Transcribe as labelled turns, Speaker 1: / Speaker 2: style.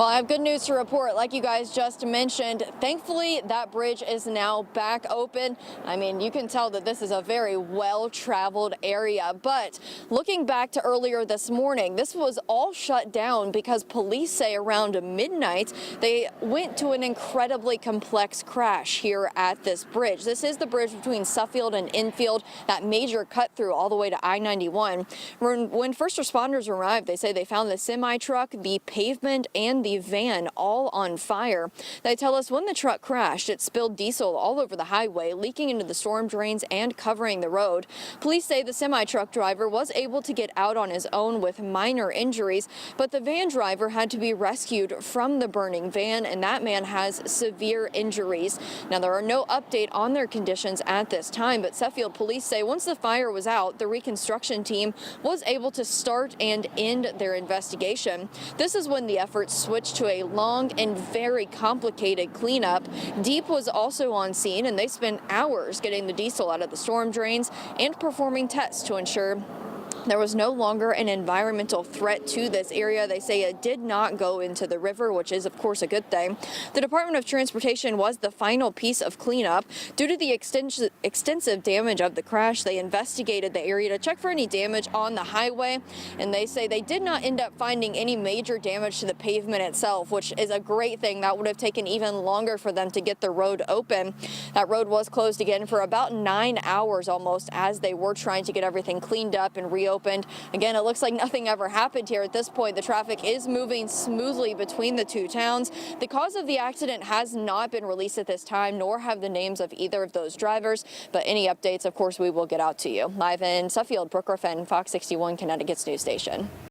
Speaker 1: Well, I have good news to report. Like you guys just mentioned, thankfully that bridge is now back open. I mean, you can tell that this is a very well-traveled area, but looking back to earlier this morning, this was all shut down because police say around midnight they went to an incredibly complex crash here at this bridge. This is the bridge between Suffield and Infield, that major cut through all the way to I-91. When first responders arrived, they say they found the semi-truck, the pavement, and the van all on fire. They tell us when the truck crashed, it spilled diesel all over the highway, leaking into the storm drains and covering the road. Police say the semi-truck driver was able to get out on his own with minor injuries, but the van driver had to be rescued from the burning van, and that man has severe injuries. Now, there are no update on their conditions at this time, but Suffield police say once the fire was out, the reconstruction team was able to start and end their investigation. This is when the efforts switched to a long and very complicated cleanup. DEEP was also on scene, and they spent hours getting the diesel out of the storm drains and performing tests to ensure there was no longer an environmental threat to this area. They say it did not go into the river, which is, of course, a good thing. The Department of Transportation was the final piece of cleanup. Due to the extensive damage of the crash, they investigated the area to check for any damage on the highway, and they say they did not end up finding any major damage to the pavement itself, which is a great thing. That would have taken even longer for them to get the road open. That road was closed again for about 9 hours almost as they were trying to get everything cleaned up and reopened. Again, it looks like nothing ever happened here. At this point, the traffic is moving smoothly between the two towns. The cause of the accident has not been released at this time, nor have the names of either of those drivers. But any updates, of course, we will get out to you. Live in Suffield, Brooke Griffin, Fox 61, Connecticut's news station.